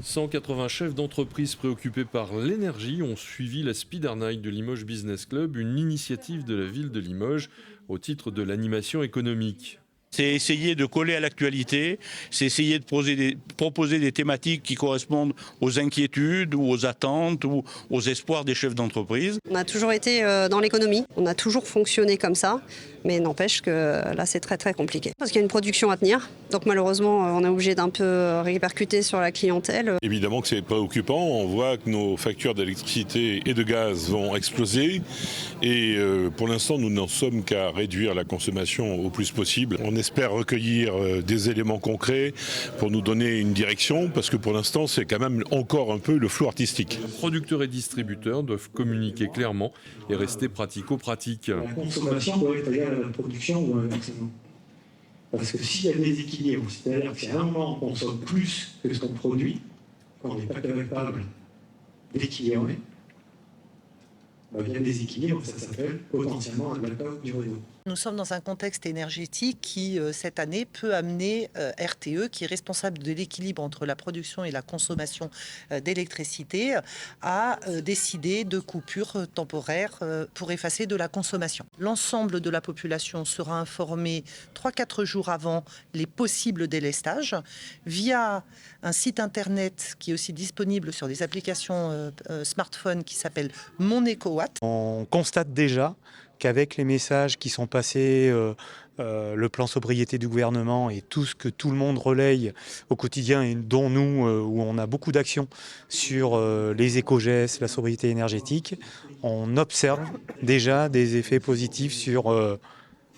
180 chefs d'entreprise préoccupés par l'énergie ont suivi la Speeder Night de Limoges Business Club, une initiative de la ville de Limoges au titre de l'animation économique. C'est essayer de coller à l'actualité, c'est essayer de proposer des thématiques qui correspondent aux inquiétudes ou aux attentes ou aux espoirs des chefs d'entreprise. On a toujours été dans l'économie, on a toujours fonctionné comme ça, mais n'empêche que là c'est très très compliqué. Parce qu'il y a une production à tenir, donc malheureusement on est obligé d'un peu répercuter sur la clientèle. Évidemment que c'est préoccupant, on voit que nos factures d'électricité et de gaz vont exploser et pour l'instant nous n'en sommes qu'à réduire la consommation au plus possible. On espère recueillir des éléments concrets pour nous donner une direction parce que pour l'instant c'est quand même encore un peu le flou artistique. Producteurs et distributeurs doivent communiquer clairement et rester pratico-pratique. La consommation doit être égale à la production ou inversement. Parce que s'il y a des déséquilibres, c'est-à-dire que si à un moment on consomme plus que ce qu'on produit, quand on n'est pas capable d'équilibrer, il y a des équilibres, ça s'appelle potentiellement un blackout du réseau. Nous sommes dans un contexte énergétique qui, cette année, peut amener RTE, qui est responsable de l'équilibre entre la production et la consommation d'électricité, à décider de coupures temporaires pour effacer de la consommation. L'ensemble de la population sera informée 3-4 jours avant les possibles délestages via un site internet qui est aussi disponible sur des applications smartphone qui s'appelle Mon EcoWatt. On constate déjà qu'avec les messages qui sont passés, le plan sobriété du gouvernement et tout ce que tout le monde relaye au quotidien et dont nous, où on a beaucoup d'actions sur les éco-gestes, la sobriété énergétique, on observe déjà des effets positifs sur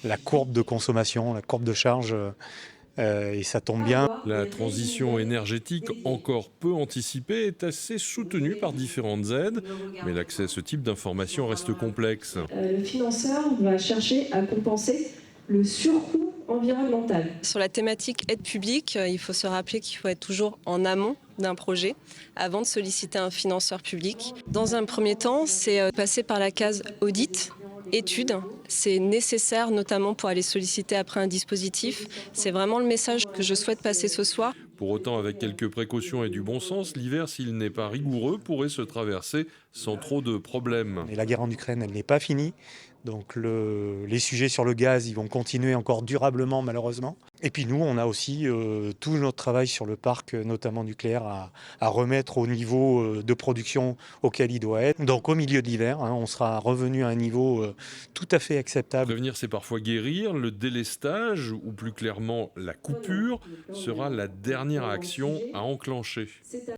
la courbe de consommation, la courbe de charge. Et ça tombe bien. La transition énergétique, encore peu anticipée, est assez soutenue par différentes aides, mais l'accès à ce type d'informations reste complexe. Le financeur va chercher à compenser le surcoût environnemental. Sur la thématique aide publique, il faut se rappeler qu'il faut être toujours en amont d'un projet avant de solliciter un financeur public. Dans un premier temps, c'est passer par la case audit. Études, c'est nécessaire notamment pour aller solliciter après un dispositif. C'est vraiment le message que je souhaite passer ce soir. Pour autant, avec quelques précautions et du bon sens, l'hiver, s'il n'est pas rigoureux, pourrait se traverser sans trop de problèmes. Et la guerre en Ukraine, elle n'est pas finie. Donc les sujets sur le gaz, ils vont continuer encore durablement malheureusement. Et puis nous, on a aussi tout notre travail sur le parc, notamment nucléaire, à remettre au niveau de production auquel il doit être. Donc au milieu de l'hiver, on sera revenu à un niveau tout à fait acceptable. Prévenir, c'est parfois guérir. Le délestage, ou plus clairement la coupure, sera la dernière action à enclencher.